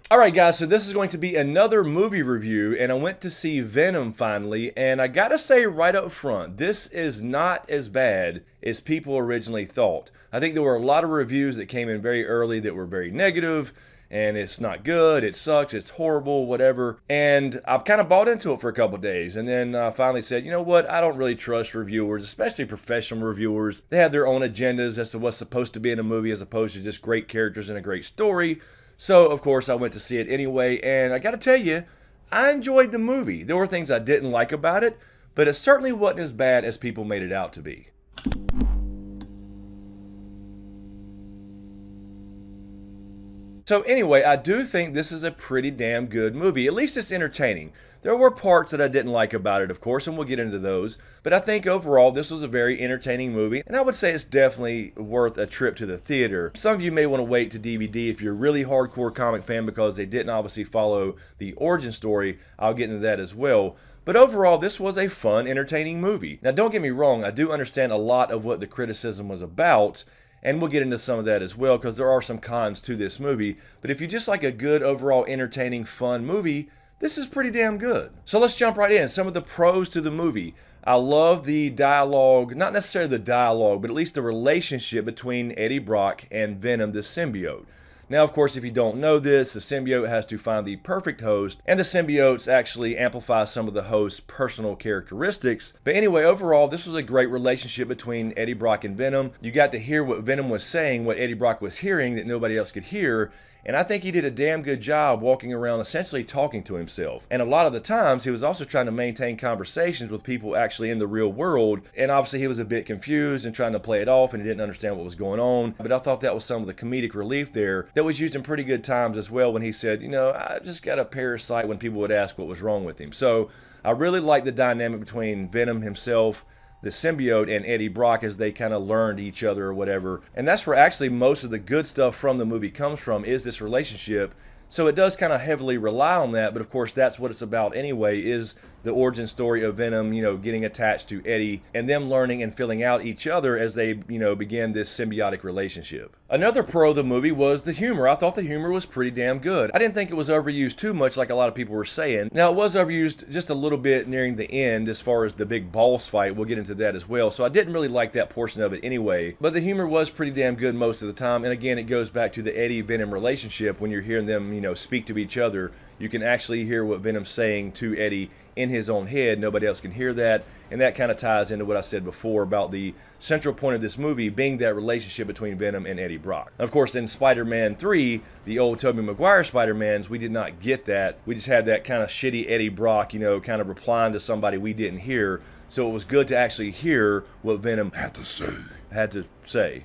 Alright guys, so this is going to be another movie review, and I went to see Venom finally, and I gotta say right up front, this is not as bad as people originally thought. I think there were a lot of reviews that came in very early that were very negative, and it's not good, it sucks, it's horrible, whatever, and I've kind of bought into it for a couple days, and then I finally said, you know what, I don't really trust reviewers, especially professional reviewers. They have their own agendas as to what's supposed to be in a movie as opposed to just great characters and a great story. So, of course, I went to see it anyway, and I gotta tell you, I enjoyed the movie. There were things I didn't like about it, but it certainly wasn't as bad as people made it out to be. So anyway, I do think this is a pretty damn good movie. At least it's entertaining. There were parts that I didn't like about it, of course, and we'll get into those. But I think overall, this was a very entertaining movie, and I would say it's definitely worth a trip to the theater. Some of you may want to wait to DVD if you're a really hardcore comic fan because they didn't obviously follow the origin story. I'll get into that as well. But overall, this was a fun, entertaining movie. Now, don't get me wrong, I do understand a lot of what the criticism was about, and we'll get into some of that as well because there are some cons to this movie. But if you just like a good, overall, entertaining, fun movie, this is pretty damn good. So let's jump right in. Some of the pros to the movie. I love the dialogue, not necessarily the dialogue, but at least the relationship between Eddie Brock and Venom, the symbiote. Now, of course, if you don't know this, the symbiote has to find the perfect host, and the symbiotes actually amplify some of the host's personal characteristics. But anyway, overall, this was a great relationship between Eddie Brock and Venom. You got to hear what Venom was saying, what Eddie Brock was hearing that nobody else could hear, and I think he did a damn good job walking around essentially talking to himself. And a lot of the times, he was also trying to maintain conversations with people actually in the real world, and obviously he was a bit confused and trying to play it off, and he didn't understand what was going on. But I thought that was some of the comedic relief there that was used in pretty good times as well when he said, you know, I just got a parasite, when people would ask what was wrong with him. So I really like the dynamic between Venom himself, the symbiote, and Eddie Brock as they kind of learned each other or whatever. And that's where actually most of the good stuff from the movie comes from, is this relationship. So it does kind of heavily rely on that, but of course that's what it's about anyway, is the origin story of Venom, you know, getting attached to Eddie and them learning and filling out each other as they, you know, begin this symbiotic relationship. Another pro of the movie was the humor. I thought the humor was pretty damn good. I didn't think it was overused too much like a lot of people were saying. Now, it was overused just a little bit nearing the end as far as the big boss fight. We'll get into that as well. So I didn't really like that portion of it anyway. But the humor was pretty damn good most of the time. And again, it goes back to the Eddie-Venom relationship. When you're hearing them, you know, speak to each other, you can actually hear what Venom's saying to Eddie in his own head. Nobody else can hear that, and that kind of ties into what I said before about the central point of this movie being that relationship between Venom and Eddie Brock. Of course, in Spider-Man 3, the old Tobey Maguire Spider-Mans, we did not get that. We just had that kind of shitty Eddie Brock, you know, kind of replying to somebody we didn't hear. So it was good to actually hear what Venom had to say.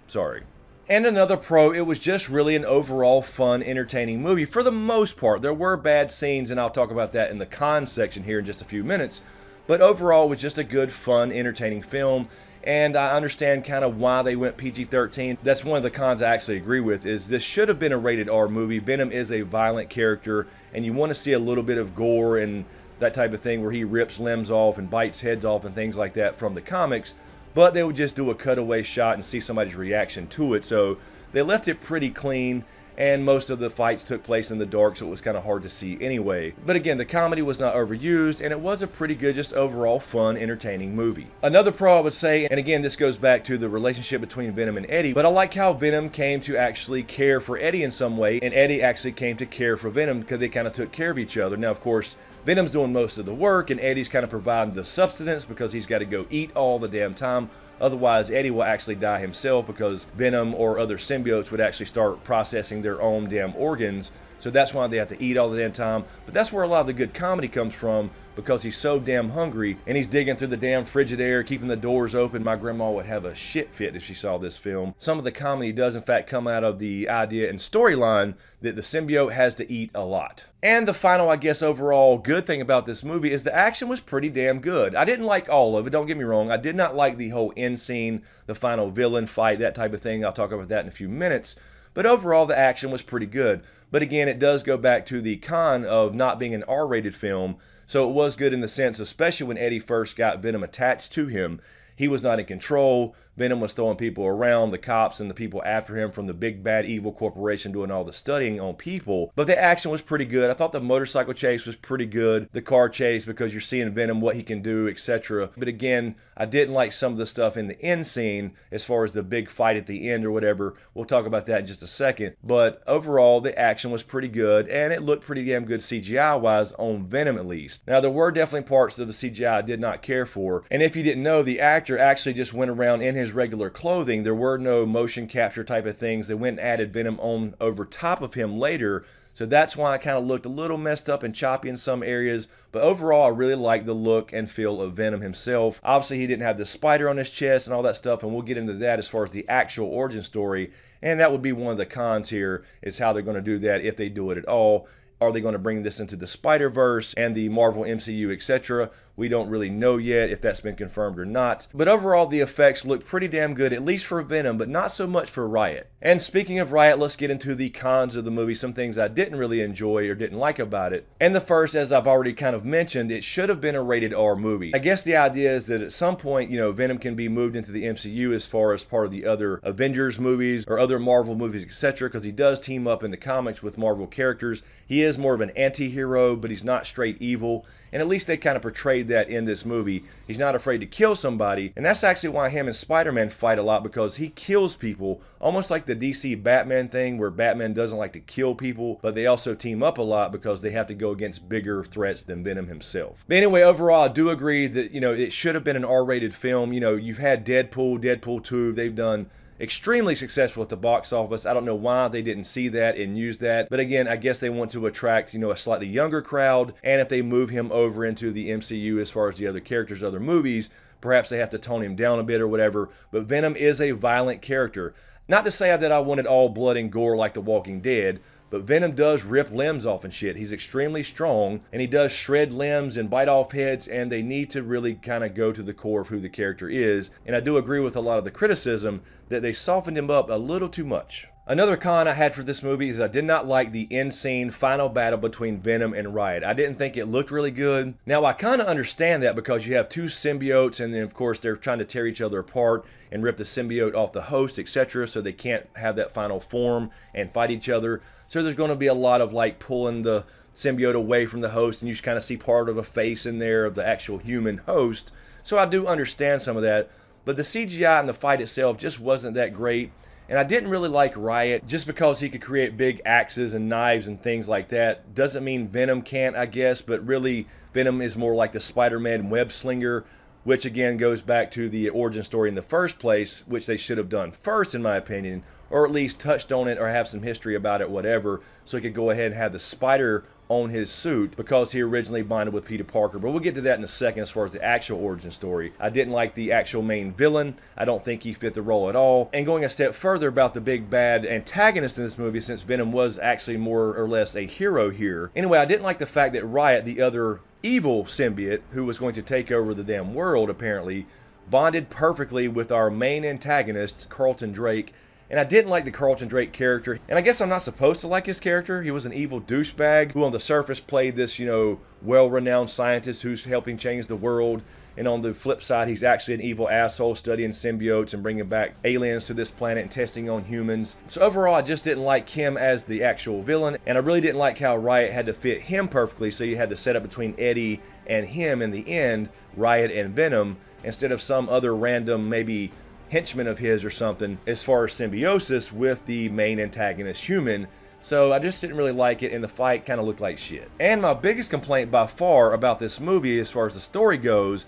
Sorry. And another pro, it was just really an overall fun, entertaining movie for the most part. There were bad scenes, and I'll talk about that in the cons section here in just a few minutes. But overall, it was just a good, fun, entertaining film. And I understand kind of why they went PG-13. That's one of the cons I actually agree with, is this should have been a rated R movie. Venom is a violent character, and you want to see a little bit of gore and that type of thing where he rips limbs off and bites heads off and things like that from the comics. But they would just do a cutaway shot and see somebody's reaction to it. So they left it pretty clean, and most of the fights took place in the dark, so it was kind of hard to see anyway. But again, the comedy was not overused, and it was a pretty good, just overall fun, entertaining movie. Another pro I would say, and again, this goes back to the relationship between Venom and Eddie, but I like how Venom came to actually care for Eddie in some way, and Eddie actually came to care for Venom because they kind of took care of each other. Now, of course, Venom's doing most of the work, and Eddie's kind of providing the substance because he's got to go eat all the damn time. Otherwise, Eddie will actually die himself because Venom or other symbiotes would actually start processing their own damn organs. So that's why they have to eat all the damn time. But that's where a lot of the good comedy comes from, because he's so damn hungry and he's digging through the damn Frigidaire, keeping the doors open. My grandma would have a shit fit if she saw this film. Some of the comedy does in fact come out of the idea and storyline that the symbiote has to eat a lot. And the final, I guess, overall good thing about this movie is the action was pretty damn good. I didn't like all of it, don't get me wrong. I did not like the whole end scene, the final villain fight, that type of thing. I'll talk about that in a few minutes. But overall, the action was pretty good. But again, it does go back to the con of not being an R-rated film. So it was good in the sense, especially when Eddie first got Venom attached to him. He was not in control. Venom was throwing people around, the cops and the people after him from the big bad evil corporation doing all the studying on people. But the action was pretty good. I thought the motorcycle chase was pretty good. The car chase, because you're seeing Venom, what he can do, etc. But again, I didn't like some of the stuff in the end scene as far as the big fight at the end or whatever. We'll talk about that in just a second. But overall, the action was pretty good, and it looked pretty damn good CGI-wise on Venom at least. Now, there were definitely parts of the CGI I did not care for. And if you didn't know, the actor actually just went around in his regular clothing. There were no motion capture type of things. They went and added Venom on over top of him later. So that's why it kind of looked a little messed up and choppy in some areas. But overall, I really like the look and feel of Venom himself. Obviously, he didn't have the spider on his chest and all that stuff, and we'll get into that as far as the actual origin story. And that would be one of the cons here, is how they're going to do that, if they do it at all. Are they going to bring this into the Spider-Verse and the Marvel MCU, etc.? We don't really know yet if that's been confirmed or not. But overall, the effects look pretty damn good, at least for Venom, but not so much for Riot. And speaking of Riot, let's get into the cons of the movie, some things I didn't really enjoy or didn't like about it. And the first, as I've already kind of mentioned, it should have been a rated R movie. I guess the idea is that at some point, you know, Venom can be moved into the MCU as far as part of the other Avengers movies or other Marvel movies, etc., because he does team up in the comics with Marvel characters. He is more of an anti-hero, but he's not straight evil. And at least they kind of portrayed that in this movie. He's not afraid to kill somebody. And that's actually why him and Spider-Man fight a lot, because he kills people. Almost like the DC Batman thing, where Batman doesn't like to kill people, but they also team up a lot because they have to go against bigger threats than Venom himself. But anyway, overall, I do agree that, you know, it should have been an R-rated film. You know, you've had Deadpool, Deadpool 2, they've done extremely successful at the box office. I don't know why they didn't see that and use that. But again, I guess they want to attract, you know, a slightly younger crowd. And if they move him over into the MCU as far as the other characters, other movies, perhaps they have to tone him down a bit or whatever. But Venom is a violent character. Not to say that I wanted all blood and gore like The Walking Dead, but Venom does rip limbs off and shit. He's extremely strong, and he does shred limbs and bite off heads, and they need to really kind of go to the core of who the character is. And I do agree with a lot of the criticism that they softened him up a little too much. Another con I had for this movie is I did not like the end scene final battle between Venom and Riot. I didn't think it looked really good. Now, I kind of understand that because you have two symbiotes, and then of course they're trying to tear each other apart and rip the symbiote off the host, etc., so they can't have that final form and fight each other. So there's going to be a lot of like pulling the symbiote away from the host, and you just kind of see part of a face in there of the actual human host. So I do understand some of that, but the CGI in the fight itself just wasn't that great. And I didn't really like Riot just because he could create big axes and knives and things like that. Doesn't mean Venom can't, I guess, but really Venom is more like the Spider-Man web slinger, which again goes back to the origin story in the first place, which they should have done first in my opinion, or at least touched on it or have some history about it, whatever, so he could go ahead and have the spider on his suit because he originally bonded with Peter Parker. But we'll get to that in a second as far as the actual origin story. I didn't like the actual main villain. I don't think he fit the role at all. And going a step further about the big bad antagonist in this movie, since Venom was actually more or less a hero here. Anyway, I didn't like the fact that Riot, the other evil symbiote who was going to take over the damn world apparently, bonded perfectly with our main antagonist, Carlton Drake. And I didn't like the Carlton Drake character. And I guess I'm not supposed to like his character. He was an evil douchebag who on the surface played this, you know, well-renowned scientist who's helping change the world. And on the flip side, he's actually an evil asshole studying symbiotes and bringing back aliens to this planet and testing on humans. So overall, I just didn't like him as the actual villain. And I really didn't like how Riot had to fit him perfectly. So you had the setup between Eddie and him in the end, Riot and Venom, instead of some other random, maybe henchman of his or something as far as symbiosis with the main antagonist human. So I just didn't really like it, and the fight kind of looked like shit. And my biggest complaint by far about this movie as far as the story goes,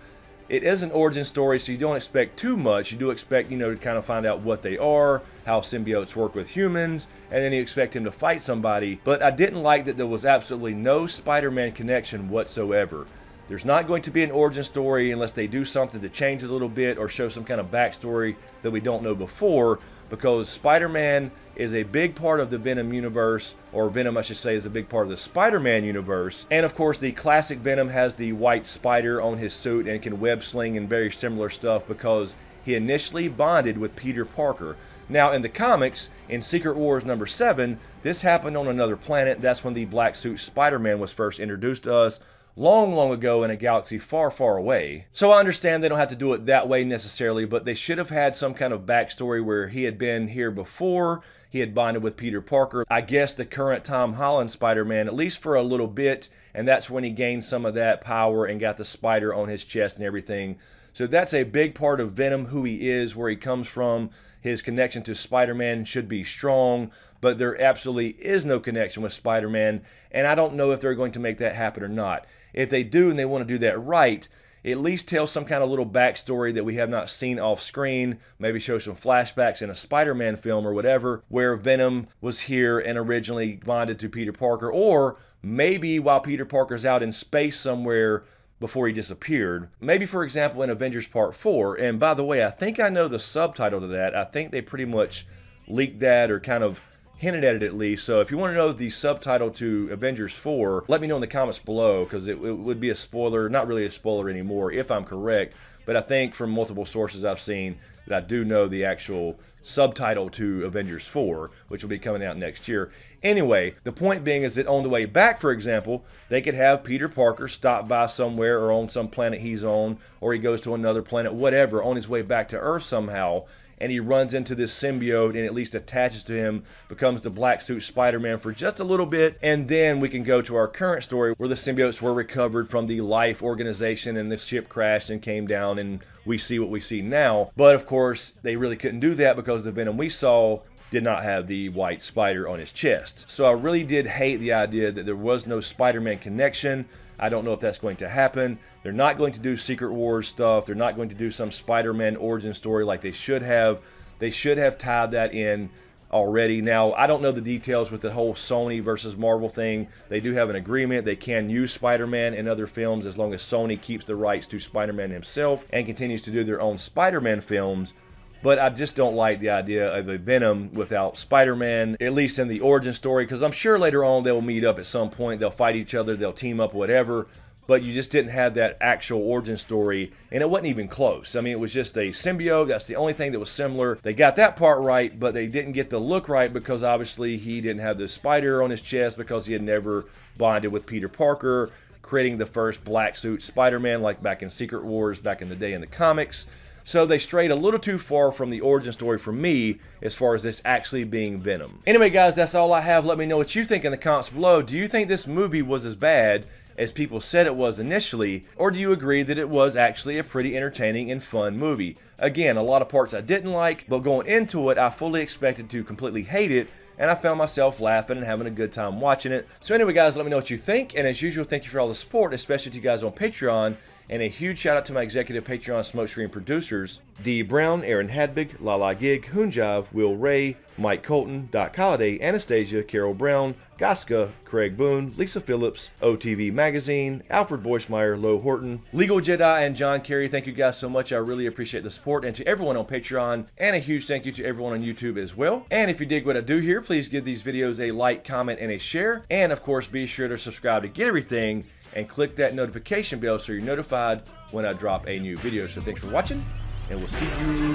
it is an origin story, so you don't expect too much. You do expect, you know, to kind of find out what they are, how symbiotes work with humans, and then you expect him to fight somebody. But I didn't like that there was absolutely no Spider-Man connection whatsoever. There's not going to be an origin story unless they do something to change it a little bit or show some kind of backstory that we don't know before, because Spider-Man is a big part of the Venom universe, or Venom I should say is a big part of the Spider-Man universe. And of course the classic Venom has the white spider on his suit and can web sling and very similar stuff because he initially bonded with Peter Parker. Now in the comics, in Secret Wars #7, this happened on another planet. That's when the black suit Spider-Man was first introduced to us, long, long ago in a galaxy far, far away. So I understand they don't have to do it that way necessarily, but they should have had some kind of backstory where he had been here before, he had bonded with Peter Parker. I guess the current Tom Holland Spider-Man, at least for a little bit, and that's when he gained some of that power and got the spider on his chest and everything. So that's a big part of Venom, who he is, where he comes from. His connection to Spider-Man should be strong, but there absolutely is no connection with Spider-Man, and I don't know if they're going to make that happen or not. If they do and they want to do that right, at least tell some kind of little backstory that we have not seen off screen, maybe show some flashbacks in a Spider-Man film or whatever, where Venom was here and originally bonded to Peter Parker, or maybe while Peter Parker's out in space somewhere before he disappeared. Maybe, for example, in Avengers Part 4, and by the way, I think I know the subtitle to that. I think they pretty much leaked that or kind of hinted at it at least. So if you want to know the subtitle to Avengers 4, let me know in the comments below, because it would be a spoiler, not really a spoiler anymore if I'm correct, but I think from multiple sources I've seen that I do know the actual subtitle to Avengers 4, which will be coming out next year. Anyway, the point being is that on the way back, for example, they could have Peter Parker stop by somewhere or on some planet he's on, or he goes to another planet, whatever, on his way back to Earth somehow, and he runs into this symbiote and at least attaches to him, becomes the black suit Spider-Man for just a little bit, and then we can go to our current story where the symbiotes were recovered from the Life organization and the ship crashed and came down and we see what we see now. But of course, they really couldn't do that because the Venom we saw did not have the white spider on his chest. So I really did hate the idea that there was no Spider-Man connection. I don't know if that's going to happen. They're not going to do Secret Wars stuff. They're not going to do some Spider-Man origin story like they should have. They should have tied that in already. Now, I don't know the details with the whole Sony versus Marvel thing. They do have an agreement. They can use Spider-Man in other films as long as Sony keeps the rights to Spider-Man himself and continues to do their own Spider-Man films. But I just don't like the idea of a Venom without Spider-Man, at least in the origin story, because I'm sure later on they'll meet up at some point, they'll fight each other, they'll team up, whatever, but you just didn't have that actual origin story, and it wasn't even close. I mean, it was just a symbiote. That's the only thing that was similar. They got that part right, but they didn't get the look right because obviously he didn't have the spider on his chest because he had never bonded with Peter Parker, creating the first black suit Spider-Man like back in Secret Wars back in the day in the comics. So they strayed a little too far from the origin story for me as far as this actually being Venom. Anyway, guys, that's all I have. Let me know what you think in the comments below. Do you think this movie was as bad as people said it was initially, or do you agree that it was actually a pretty entertaining and fun movie? Again, a lot of parts I didn't like, but going into it, I fully expected to completely hate it, and I found myself laughing and having a good time watching it. So anyway, guys, let me know what you think, and as usual, thank you for all the support, especially to you guys on Patreon. And a huge shout out to my executive Patreon SmokeScreen producers, D. Brown, Aaron Hadbig, Lala Gig, Hoonjive, Will Ray, Mike Colton, Doc Holliday, Anastasia, Carol Brown, Gaska, Craig Boone, Lisa Phillips, OTV Magazine, Alfred Boyschmeyer, Lo Horton, Legal Jedi, and John Kerry. Thank you guys so much. I really appreciate the support. And to everyone on Patreon, and a huge thank you to everyone on YouTube as well. And if you dig what I do here, please give these videos a like, comment, and a share. And of course, be sure to subscribe to get everything. And click that notification bell so you're notified when I drop a new video. So thanks for watching, and we'll see you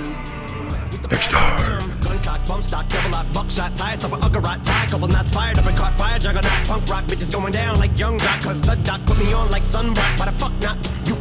next time. Guncock, bump stock, double lock, buckshot, tie, top of Uggarot, tie, couple knots fired up and caught fire, juggernaut, punk rock, bitches going down like young jock, cause the doc put me on like sunblock, why the fuck not? You